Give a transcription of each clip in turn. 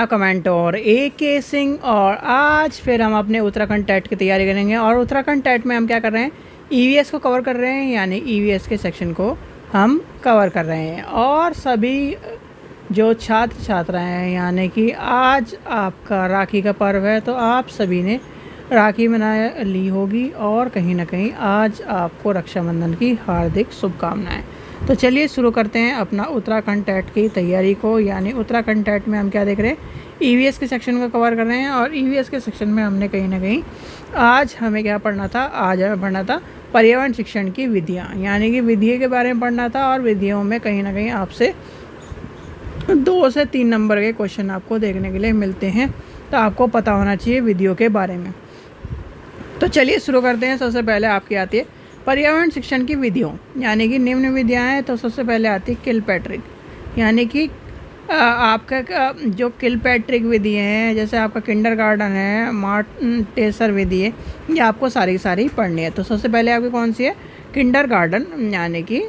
Comment और AK Singh. और आज फिर हम अपने उत्तराखंड टेट की तैयारी करेंगे। और उत्तराखंड टेट में हम क्या कर रहे हैं, EVS को कवर कर रहे हैं, यानी EVS के सेक्शन को हम कवर कर रहे हैं। और सभी जो छात्र छात्राएं हैं, यानी कि आज आपका राखी का पर्व है, तो आप सभी ने राखी मना ली होगी और कहीं ना कहीं आज आपको रक्षाबंधन की हार्दिक शुभकामनाएं। तो चलिए शुरू करते हैं अपना उत्तराखंड टेट की तैयारी को। यानी उत्तराखंड टेट में हम क्या देख रहे हैं, EVS के सेक्शन को कवर कर रहे हैं। और EVS के सेक्शन में हमने कहीं ना कहीं आज हमें क्या पढ़ना था, आज हमें पढ़ना था पर्यावरण शिक्षण की विधियाँ, यानी कि विधियों के बारे में पढ़ना था। और विधियों में कहीं ना कहीं आपसे 2 से 3 नंबर के क्वेश्चन आपको देखने के लिए मिलते हैं, तो आपको पता होना चाहिए विधियों के बारे में। तो चलिए शुरू करते हैं। सबसे पहले आपकी आती है पर्यावरण शिक्षण की विधियों, यानी कि निम्न विधियाँ हैं। तो सबसे पहले आती है किलपैट्रिक, यानी कि आपका जो किलपैट्रिक विधि है, जैसे आपका किंडरगार्टन है, मार्टेसर विधि है, ये आपको सारी पढ़नी है। तो सबसे पहले आपकी कौन सी है, किंडरगार्टन, यानी कि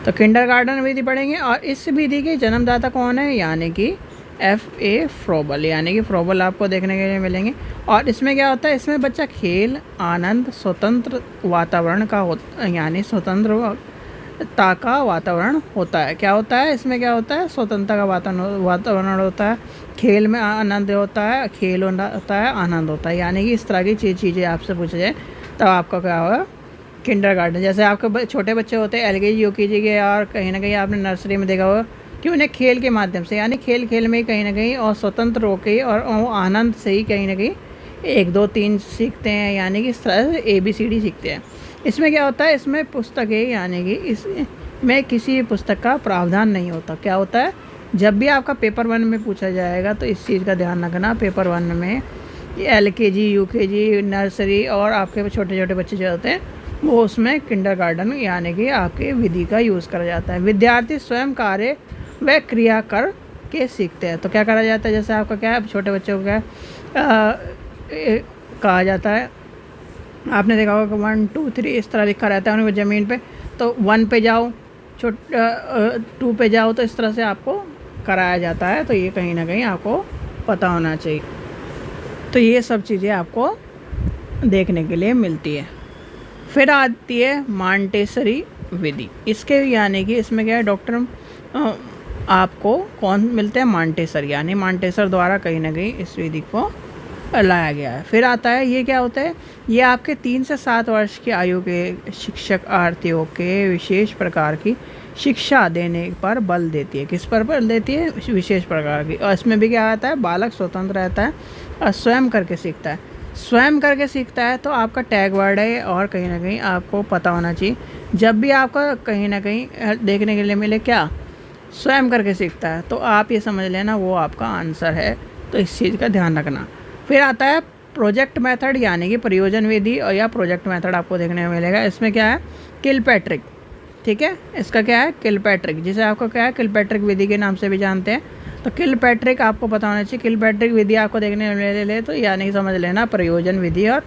तो किंडरगार्टन विधि पढ़ेंगे। और इस विधि के जन्मदाता कौन है, यानी कि F.A. फ्रोबल, यानी कि फ्रोबल आपको देखने के लिए मिलेंगे। और इसमें क्या होता है, इसमें बच्चा खेल, आनंद, स्वतंत्र वातावरण का यानी स्वतंत्रता का वातावरण होता है। क्या होता है इसमें, क्या होता है, स्वतंत्रता का वातावरण होता है, खेल में आनंद होता है, खेल होता है, आनंद होता है। यानी कि इस तरह की चीज़ें आपसे पूछा जाए तब आपका क्या होगा, किंडरगार्टन। जैसे आपके छोटे बच्चे होते हैं LKG UKG के, और कहीं ना कहीं आपने नर्सरी में देखा होगा कि उन्हें खेल के माध्यम से, यानी खेल में कहीं ना कहीं और स्वतंत्र होकर और आनंद से ही कहीं ना कहीं 1 2 3 सीखते हैं, यानी कि इस तरह से ABCD सीखते हैं। इसमें क्या होता है, इसमें पुस्तकें, यानी कि इसमें किसी पुस्तक का प्रावधान नहीं होता। क्या होता है, जब भी आपका पेपर 1 में पूछा जाएगा तो इस चीज़ का ध्यान रखना, पेपर 1 में LKG UKG नर्सरी और आपके छोटे बच्चे जो होते हैं वो उसमें किंडरगार्टन यानी कि आपके विधि का यूज़ करा जाता है। विद्यार्थी स्वयं कार्य व क्रिया कर के सीखते हैं। तो क्या करा जाता है, जैसे आपका क्या है, छोटे बच्चों को क्या कहा जाता है, आपने देखा होगा 1 2 3 इस तरह लिखा रहता है उनको ज़मीन पे। तो 1 पे जाओ, 2 पे जाओ, तो इस तरह से आपको कराया जाता है। तो ये कहीं ना कहीं आपको पता होना चाहिए। तो ये सब चीज़ें आपको देखने के लिए मिलती है। फिर आती है मांटेसरी विधि। इसके यानी कि इसमें क्या है, डॉक्टर आपको कौन मिलते हैं, मांटेसर, यानी मांटेसर द्वारा कहीं ना कहीं इस विधि को लाया गया है। फिर आता है, ये क्या होता है, ये आपके 3 से 7 वर्ष की आयु के शिक्षार्थियों के विशेष प्रकार की शिक्षा देने पर बल देती है। किस पर बल देती है, विशेष प्रकार की। और इसमें भी क्या आता है, बालक स्वतंत्र रहता है और स्वयं करके सीखता है। स्वयं करके सीखता है तो आपका टैग वर्ड है। और कहीं ना कहीं आपको पता होना चाहिए, जब भी आपका कहीं ना कहीं देखने के लिए मिले क्या, स्वयं करके सीखता है, तो आप ये समझ लेना वो आपका आंसर है। तो इस चीज़ का ध्यान रखना। फिर आता है प्रोजेक्ट मेथड, यानी कि प्रयोजन विधि, और या प्रोजेक्ट मेथड आपको देखने को मिलेगा। इसमें क्या है, किलपैट्रिक, ठीक है, इसका क्या है, किलपैट्रिक, जिसे आपको क्या है, किलपैट्रिक विधि के नाम से भी जानते हैं। तो किलपैट्रिक आपको पता होना चाहिए। किलपैट्रिक विधि आपको देखने को मिले तो यानी कि समझ लेना प्रयोजन विधि, और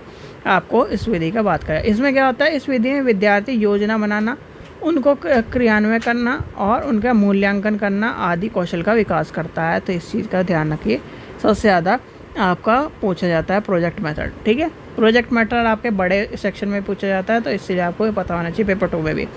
आपको इस विधि का बात करें। इसमें क्या होता है, इस विधि में विद्यार्थी योजना बनाना, उनको क्रियान्वयन करना और उनका मूल्यांकन करना आदि कौशल का विकास करता है। तो इस चीज़ का ध्यान रखिए, सबसे ज़्यादा आपका पूछा जाता है प्रोजेक्ट मेथड, ठीक है। प्रोजेक्ट मेथड आपके बड़े सेक्शन में पूछा जाता है, तो इससे आपको पता होना चाहिए। पेपर 2 में भी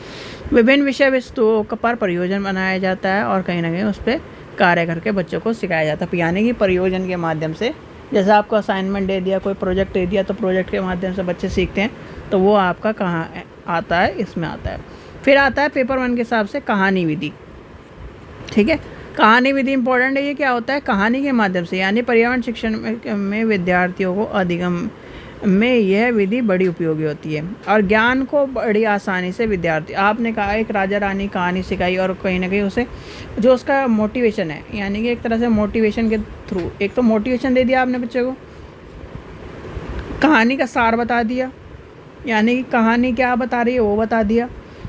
विभिन्न विषय वस्तुओं पर प्रयोजन बनाया जाता है और कहीं ना कहीं उस पर कार्य करके बच्चों को सिखाया जाता है, यानी कि प्रयोजन के माध्यम से। जैसे आपको असाइनमेंट दे दिया, कोई प्रोजेक्ट दे दिया, तो प्रोजेक्ट के माध्यम से बच्चे सीखते हैं। तो वो आपका कहाँ आता है, इसमें आता है। फिर आता है पेपर 1 के हिसाब से कहानी विधि, ठीक है। कहानी विधि इंपॉर्टेंट है। ये क्या होता है, कहानी के माध्यम से, यानी पर्यावरण शिक्षण में विद्यार्थियों को अधिगम में यह विधि बड़ी उपयोगी होती है। और ज्ञान को बड़ी आसानी से विद्यार्थी, आपने कहा एक राजा रानी कहानी सिखाई, और कहीं ना कहीं उसे जो उसका मोटिवेशन है, यानी कि एक तरह से मोटिवेशन के थ्रू, एक तो मोटिवेशन दे दिया आपने बच्चे को, कहानी का सार बता दिया, यानी कि कहानी क्या बता रही है वो बता दिया,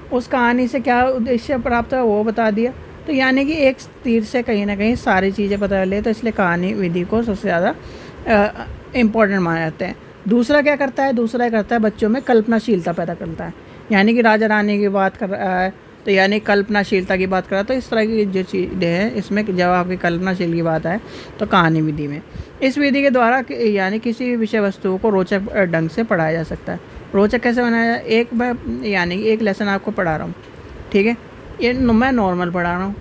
उस कहानी से क्या उद्देश्य प्राप्त है वो बता दिया। तो यानी कि एक तीर से कहीं ना कहीं सारी चीज़ें पता ले। तो इसलिए कहानी विधि को सबसे ज़्यादा इम्पोर्टेंट माना जाता है। दूसरा क्या करता है, दूसरा करता है बच्चों में कल्पनाशीलता पैदा करता है, यानी कि राजा रानी की बात कर रहा है तो यानी कल्पनाशीलता की बात करा तो इस तरह की जो चीज़ें हैं इसमें जब आपकी कल्पनाशील की बात आए तो कहानी विधि में इस विधि के द्वारा यानी किसी विषय वस्तु को रोचक ढंग से पढ़ाया जा सकता है। रोचक कैसे बनाया जाए, एक मैं यानी एक लेसन आपको पढ़ा रहा हूँ, ठीक है, ये मैं नॉर्मल पढ़ा रहा हूँ,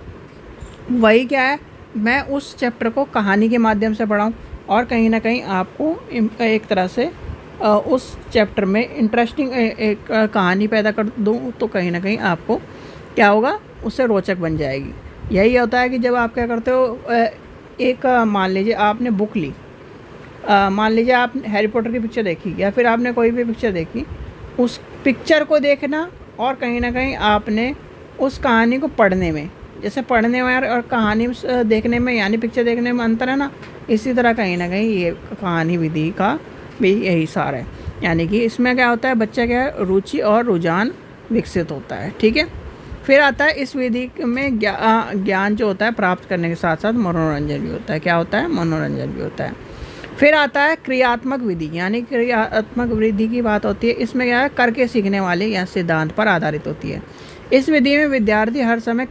वही क्या है मैं उस चैप्टर को कहानी के माध्यम से पढ़ाऊँ और कहीं ना कहीं आपको एक तरह से उस चैप्टर में इंटरेस्टिंग एक कहानी पैदा कर दूँ तो कहीं ना कहीं आपको क्या होगा, उससे रोचक बन जाएगी। यही होता है कि जब आप क्या करते हो, एक मान लीजिए आपने बुक ली, मान लीजिए आप हैरी पॉटर की पिक्चर देखी या फिर आपने कोई भी पिक्चर देखी, उस पिक्चर को देखना और कहीं ना कहीं आपने उस कहानी को पढ़ने में, जैसे पढ़ने में और कहानी देखने में यानी पिक्चर देखने में अंतर है ना, इसी तरह कहीं ना कहीं ये कहानी विधि का भी यही सार है। यानी कि इसमें क्या होता है, बच्चा क्या है रुचि और रुझान विकसित होता है, ठीक है। फिर आता है इस विधि में ज्ञान जो होता है प्राप्त करने के साथ साथ मनोरंजन भी होता है। क्या होता है, मनोरंजन भी होता है। फिर आता है क्रियात्मक विधि, यानी क्रियात्मक विधि की बात होती है, इसमें क्या है करके सीखने वाले या सिद्धांत पर आधारित होती है। इस विधि में विद्यार्थी हर समय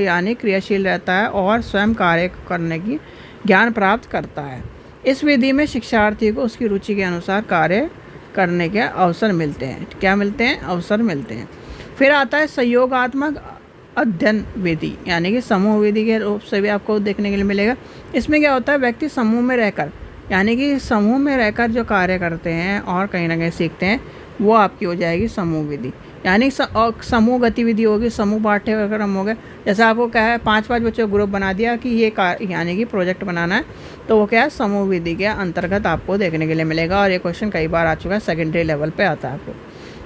यानी क्रियाशील रहता है और स्वयं कार्य करने की ज्ञान प्राप्त करता है। इस विधि में शिक्षार्थी को उसकी रुचि के अनुसार कार्य करने के अवसर मिलते हैं। क्या मिलते हैं, अवसर मिलते हैं। फिर आता है सहयोगात्मक अध्ययन विधि, यानी कि समूह विधि के रूप से भी आपको देखने के लिए मिलेगा। इसमें क्या होता है, व्यक्ति समूह में रहकर यानी कि समूह में रहकर जो कार्य करते हैं और कहीं ना कहीं सीखते हैं, वो आपकी हो जाएगी समूह विधि। यानी समूह गतिविधि होगी, समूह पाठ्यक्रम हो गया। जैसे आपको क्या है 5-5 बच्चों को ग्रुप बना दिया कि ये यानी कि प्रोजेक्ट बनाना है, तो वो क्या है समूह विधि के अंतर्गत आपको देखने के लिए मिलेगा। और ये क्वेश्चन कई बार आ चुका है, सेकेंडरी लेवल पे आता है आपको,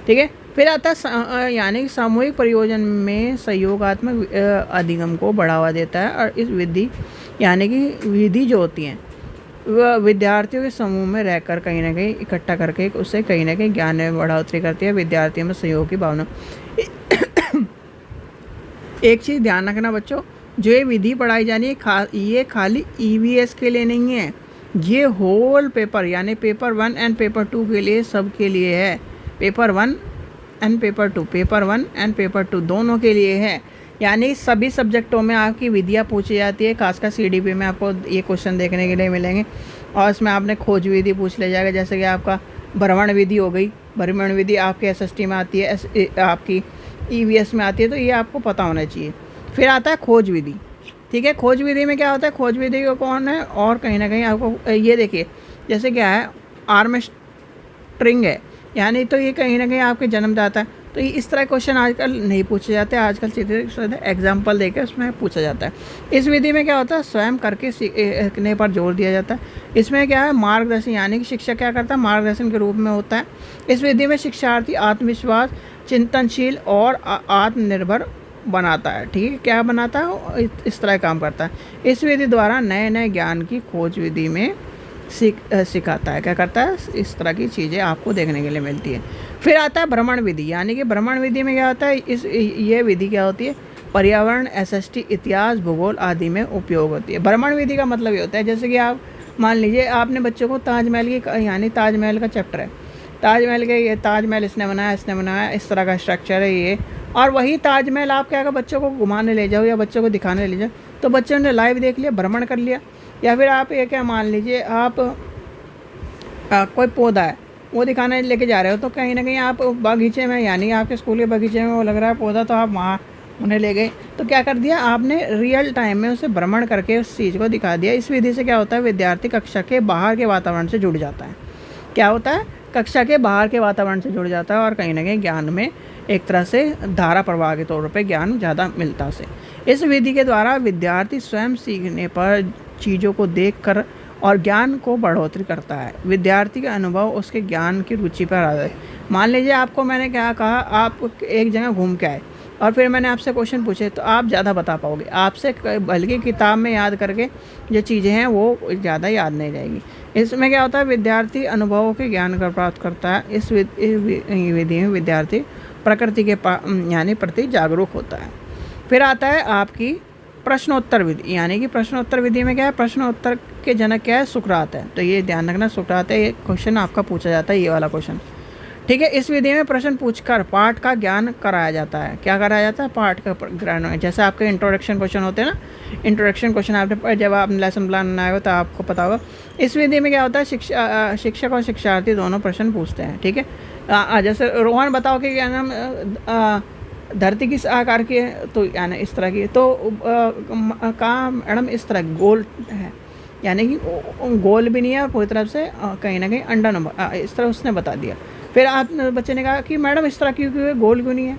ठीक है। फिर आता है यानी सामूहिक प्रयोजन में सहयोगात्मक अधिगम को बढ़ावा देता है। और इस विधि यानी कि विधि जो होती हैं वह विद्यार्थियों के समूह में रहकर कहीं ना कहीं इकट्ठा करके उससे कहीं ना कहीं ज्ञान में बढ़ोतरी करती है, विद्यार्थियों में सहयोग की भावना। एक चीज़ ध्यान रखना बच्चों, जो ये विधि पढ़ाई जानी है ये खाली ईवीएस के लिए नहीं है, ये होल पेपर यानी पेपर 1 एंड पेपर 2 के लिए, सबके लिए है। Paper 1 and paper 2, paper 1 and paper 2 दोनों के लिए है। यानी सभी सब्जेक्टों में आपकी विधियाँ पूछी जाती है। खासकर सीडीपी में आपको ये क्वेश्चन देखने के लिए मिलेंगे और इसमें आपने खोज विधि पूछ लिया जाएगा। जैसे कि आपका भ्रमण विधि हो गई, भ्रमण विधि आपके एसएसटी में आती है, आपकी ईवीएस में आती है, तो ये आपको पता होना चाहिए। फिर आता है खोज विधि, ठीक है। खोज विधि में क्या होता है, खोज विधि को कौन है, और कहीं ना कहीं आपको ये देखिए जैसे क्या है आर्म स्ट्रिंग है, यानी तो ये कहीं ना कहीं आपके जन्मदाता है। तो ये इस तरह क्वेश्चन आजकल नहीं पूछे जाते, आजकल सीधे एग्जाम्पल देकर उसमें पूछा जाता है। इस विधि में क्या होता है, स्वयं करके सीखने पर जोर दिया जाता है। इसमें क्या है मार्गदर्शन, यानी कि शिक्षक क्या करता है मार्गदर्शन के रूप में होता है। इस विधि में शिक्षार्थी आत्मविश्वास, चिंतनशील और आत्मनिर्भर बनाता है, ठीक है। क्या बनाता है, इस तरह काम करता है। इस विधि द्वारा नए नए ज्ञान की खोज विधि में सिखाता है। क्या करता है, इस तरह की चीज़ें आपको देखने के लिए मिलती है। फिर आता है भ्रमण विधि, यानी कि भ्रमण विधि में क्या होता है, ये विधि क्या होती है, पर्यावरण, एसएसटी, इतिहास, भूगोल आदि में उपयोग होती है। भ्रमण विधि का मतलब ये होता है, जैसे कि आप मान लीजिए आपने बच्चों को ताजमहल की यानी ताजमहल का चैप्टर है, ताजमहल के ये ताजमहल इसने बनाया, इस तरह का स्ट्रक्चर है ये, और वही ताजमहल आप क्या बच्चों को घुमाने ले जाओ या बच्चों को दिखाने ले जाओ, तो बच्चों ने लाइव देख लिया, भ्रमण कर लिया। या फिर आप ये क्या मान लीजिए आप कोई पौधा है वो दिखाने लेके जा रहे हो, तो कहीं ना कहीं आप बगीचे में यानी आपके स्कूल के बगीचे में वो लग रहा है पौधा, तो आप वहाँ उन्हें ले गए, तो क्या कर दिया आपने रियल टाइम में उसे भ्रमण करके उस चीज़ को दिखा दिया। इस विधि से क्या होता है, विद्यार्थी कक्षा के बाहर के वातावरण से जुड़ जाता है। क्या होता है, कक्षा के बाहर के वातावरण से जुड़ जाता है और कहीं ना कहीं ज्ञान में एक तरह से धारा प्रवाह के तौर पर ज्ञान ज़्यादा मिलता है। इस विधि के द्वारा विद्यार्थी स्वयं सीखने पर चीज़ों को देखकर और ज्ञान को बढ़ोतरी करता है। विद्यार्थी का अनुभव उसके ज्ञान की रुचि पर आधारित है। मान लीजिए आपको मैंने क्या कहा, आप एक जगह घूम के आए और फिर मैंने आपसे क्वेश्चन पूछे, तो आप ज़्यादा बता पाओगे आपसे, बल्कि किताब में याद करके जो चीज़ें हैं वो ज़्यादा याद नहीं रहेगी। इसमें क्या होता है, विद्यार्थी अनुभवों के ज्ञान का प्राप्त करता है। इस विधि में विद्यार्थी प्रकृति के यानी प्रति जागरूक होता है। फिर आता है आपकी प्रश्नोत्तर विधि, यानी कि प्रश्नोत्तर विधि में क्या है, प्रश्नोत्तर के जनक क्या है, सुकरात है। तो ये ध्यान रखना, सुकरात है, ये क्वेश्चन आपका पूछा जाता है, ये वाला क्वेश्चन, ठीक है। इस विधि में प्रश्न पूछकर पाठ का ज्ञान कराया जाता है। क्या कराया जाता है? पाठ का ज्ञान। जैसे आपके इंट्रोडक्शन क्वेश्चन होते हैं ना, इंट्रोडक्शन क्वेश्चन आपने जब आपने लेसन प्लान बनाया हो तो आपको पता होगा। इस विधि में क्या होता है, शिक्षक और शिक्षार्थी दोनों प्रश्न पूछते हैं। ठीक है। जैसे रोहन बताओ कि क्या नाम धरती किस आकार की है, तो यानी इस तरह की, तो कहाँ मैडम इस तरह गोल है, यानी कि गोल भी नहीं है और पूरी तरफ से कहीं ना कहीं अंडा नंबर, इस तरह उसने बता दिया। फिर आप बच्चे ने कहा कि मैडम इस तरह क्यों है, गोल क्यों नहीं है।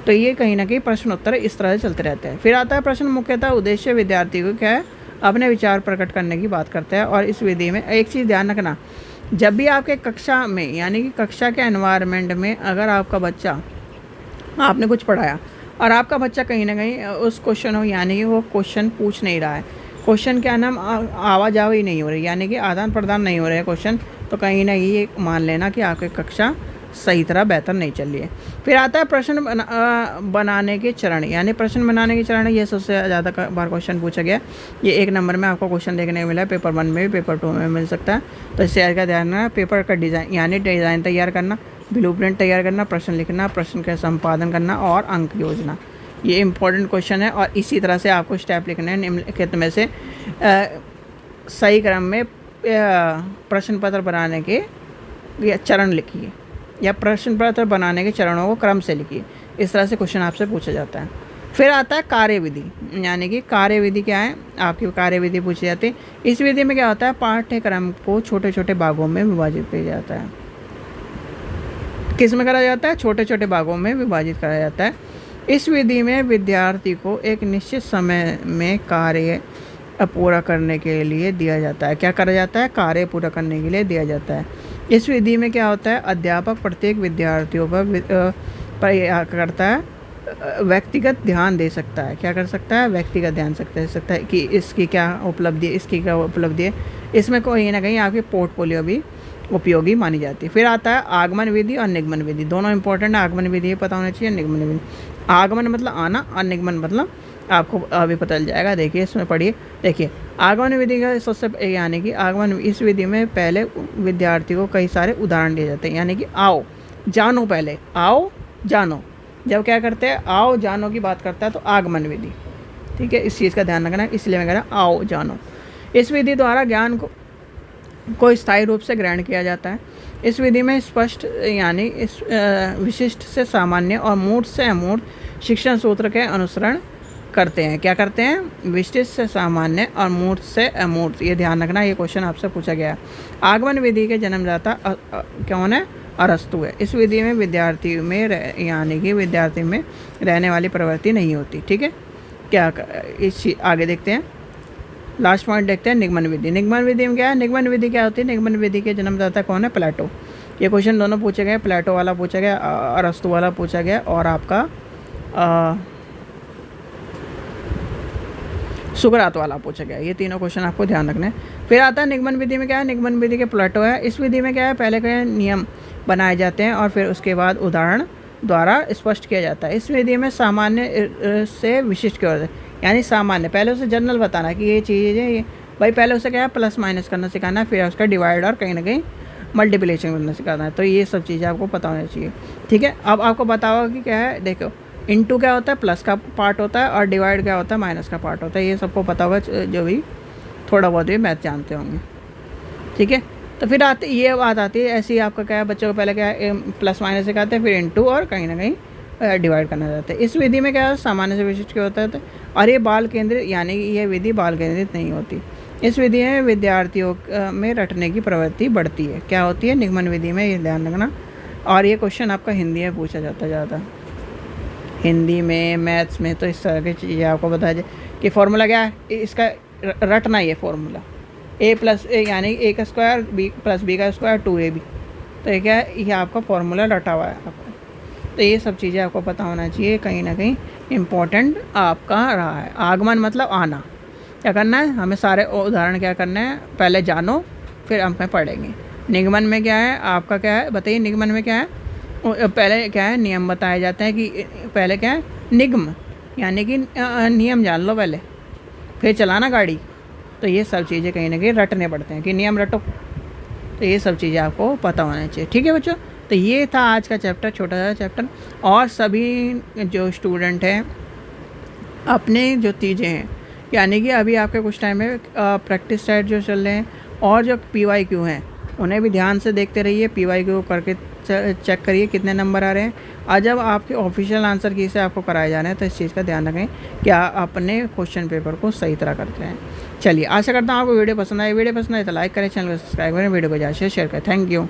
तो ये कहीं ना कहीं प्रश्न उत्तर इस तरह से चलते रहते हैं। फिर आता है प्रश्न मुख्यतः उद्देश्य विद्यार्थी को क्या है, अपने विचार प्रकट करने की बात करता है। और इस विधि में एक चीज़ ध्यान रखना, जब भी आपके कक्षा में यानी कि कक्षा के एनवायरनमेंट में अगर आपका बच्चा, आपने कुछ पढ़ाया और आपका बच्चा कहीं ना कहीं उस क्वेश्चन हो, यानी कि वो क्वेश्चन पूछ नहीं रहा है, क्वेश्चन क्या नाम आवाजाही नहीं हो रही, यानी कि आदान प्रदान नहीं हो रहे हैं क्वेश्चन, तो कहीं ना ये मान लेना कि आपकी कक्षा सही तरह बेहतर नहीं चल रही है। फिर आता है प्रश्न बनाने के चरण, यानी प्रश्न बनाने के चरण, ये सबसे ज़्यादा बार क्वेश्चन पूछा गया। ये 1 नंबर में आपको क्वेश्चन देखने को मिला है, पेपर 1 में भी, पेपर 2 में मिल सकता है। तो इससे का ध्यान रखना, पेपर का डिज़ाइन यानी डिज़ाइन तैयार करना, ब्लूप्रिंट तैयार करना, प्रश्न लिखना, प्रश्न का संपादन करना और अंक योजना, ये इंपॉर्टेंट क्वेश्चन है। और इसी तरह से आपको स्टेप लिखने हैं निम्नलिखित में से सही क्रम में प्रश्न पत्र बनाने के चरण लिखिए, या प्रश्न पत्र बनाने के चरणों को क्रम से लिखिए। इस तरह से क्वेश्चन आपसे पूछा जाता है। फिर आता है कार्यविधि, यानी कि कार्यविधि क्या है, आपकी कार्यविधि पूछी जाती है। इस विधि में क्या होता है, पाठ्यक्रम को छोटे छोटे भागों में विभाजित किया जाता है। किस में करा जाता है? छोटे छोटे भागों में विभाजित करा जाता है। इस विधि में विद्यार्थी को एक निश्चित समय में कार्य पूरा करने के लिए दिया जाता है। क्या करा जाता है? कार्य पूरा करने के लिए दिया जाता है। इस विधि में क्या होता है, अध्यापक प्रत्येक विद्यार्थियों पर करता है व्यक्तिगत ध्यान दे सकता है। क्या कर सकता है? व्यक्तिगत ध्यान सकता है कि इसकी क्या उपलब्धि है, इसकी क्या उपलब्धि है। इसमें कहीं ना कहीं आपकी पोर्टफोलियो भी उपयोगी मानी जाती है। फिर आता है आगमन विधि और निगमन विधि, दोनों इंपॉर्टेंट है। आगमन विधि पता होना चाहिए, निगमन विधि। आगमन मतलब आना और निगमन मतलब आपको अभी पता चल जाएगा। देखिए इसमें पढ़िए, देखिए आगमन विधि का सबसे, यानी कि आगमन, इस विधि में पहले विद्यार्थी को कई सारे उदाहरण दिए जाते हैं, यानी कि आओ जानो, पहले आओ जानो, जब क्या करते हैं आओ जानो की बात करता है तो आगमन विधि। ठीक है, इस चीज़ का ध्यान रखना, इसलिए मैं कह रहा आओ जानो। इस विधि द्वारा ज्ञान को स्थायी रूप से ग्रहण किया जाता है। इस विधि में स्पष्ट यानी इस विशिष्ट से सामान्य और मूर्त से अमूर्त शिक्षण सूत्र के अनुसरण करते हैं। क्या करते हैं? विशिष्ट से सामान्य और मूर्त से अमूर्त, ये ध्यान रखना, ये क्वेश्चन आपसे पूछा गया है। आगमन विधि के जन्मदाता कौन है? अरस्तु है। इस विधि में विद्यार्थी में यानी कि विद्यार्थी में रहने वाली प्रवृत्ति नहीं होती। ठीक है, क्या इस आगे देखते हैं, लास्ट पॉइंट देखते हैं, निगमन विधि। निगमन विधि में क्या है? निगमन विधि क्या होती है? निगमन विधि के जन्मदाता कौन है? प्लेटो। ये क्वेश्चन दोनों पूछे गए, प्लेटो वाला पूछा गया, अरस्तु वाला पूछा गया, और आपका सुकरात वाला पूछा गया। ये तीनों क्वेश्चन आपको ध्यान रखना है। फिर आता है निगमन विधि में क्या है? निगमन विधि के प्लेटो है। इस विधि में क्या है? पहले के नियम बनाए जाते हैं और फिर उसके बाद उदाहरण द्वारा स्पष्ट किया जाता है। इस विधि में सामान्य से विशिष्ट की ओर, यानी सामान्य पहले उसे जनरल बताना कि ये चीज़ है, ये भाई पहले उसे क्या है प्लस माइनस करना सिखाना है, फिर उसका डिवाइड और कहीं ना कहीं मल्टीप्लिकेशन करना सिखाना है। तो ये सब चीज़ें आपको पता होनी चाहिए। ठीक है, अब आपको बताओ कि क्या है, देखो इनटू क्या होता है? प्लस का पार्ट होता है, और डिवाइड क्या होता है? माइनस का पार्ट होता है। ये सबको पता होगा जो भी थोड़ा बहुत भी मैथ जानते होंगे। ठीक है, तो फिर ये बात आती है ऐसी, आपका क्या है, बच्चों को पहले क्या है प्लस माइनस सिखाते हैं, फिर इनटू और कहीं ना कहीं डिवाइड करना चाहते हैं। इस विधि में क्या है? सामान्य से विशिष्ट क्या होता है, और ये बाल केंद्रित, यानी कि ये विधि बाल केंद्रित नहीं होती। इस विधि में विद्यार्थियों में रटने की प्रवृत्ति बढ़ती है। क्या होती है? निगमन विधि में, ये ध्यान रखना। और ये क्वेश्चन आपका हिंदी में पूछा जाता है ज़्यादा, हिंदी में, मैथ्स में, तो इस तरह की चीज़ें आपको बताया जाए कि फॉर्मूला क्या है इसका, रटना ये फॉर्मूला a प्लस ए यानी a का स्क्वायर b प्लस b का स्क्वायर 2ab। तो ये क्या है? ये आपका फॉर्मूला रटा हुआ है आपको। तो ये सब चीज़ें आपको पता होना चाहिए, कहीं ना कहीं इम्पोर्टेंट आपका रहा है। आगमन मतलब आना। क्या करना है हमें? सारे उदाहरण क्या करना है पहले जानो, फिर हम पढ़ेंगे। निगमन में क्या है आपका, क्या है बताइए? निगमन में क्या है? पहले क्या है? नियम बताए जाते हैं कि पहले क्या है? निगम यानी कि नियम जान लो पहले, फिर चलाना गाड़ी। तो ये सब चीज़ें कहीं ना कहीं रटने पड़ते हैं कि नियम रटो। तो ये सब चीज़ें आपको पता होना चाहिए। ठीक है बच्चों, तो ये था आज का चैप्टर, छोटा सा चैप्टर। और सभी जो स्टूडेंट हैं अपने जो चीज़ें हैं, यानी कि अभी आपके कुछ टाइम में प्रैक्टिस सेट जो चल रहे हैं और जो PYQ हैं उन्हें भी ध्यान से देखते रहिए। PYQ करके चेक करिए कितने नंबर आ रहे हैं। और जब आपके ऑफिशियल आंसर की से आपको कराए जाना है तो इस चीज़ का ध्यान रखें कि आप अपने क्वेश्चन पेपर को सही तरह करते हैं। चलिए, आशा करता हूँ आपको वीडियो पसंद आए। वीडियो पसंद आए तो लाइक करें, चैनल को सब्सक्राइब करें, वीडियो को ज़्यादा से शेयर करें। Thank you.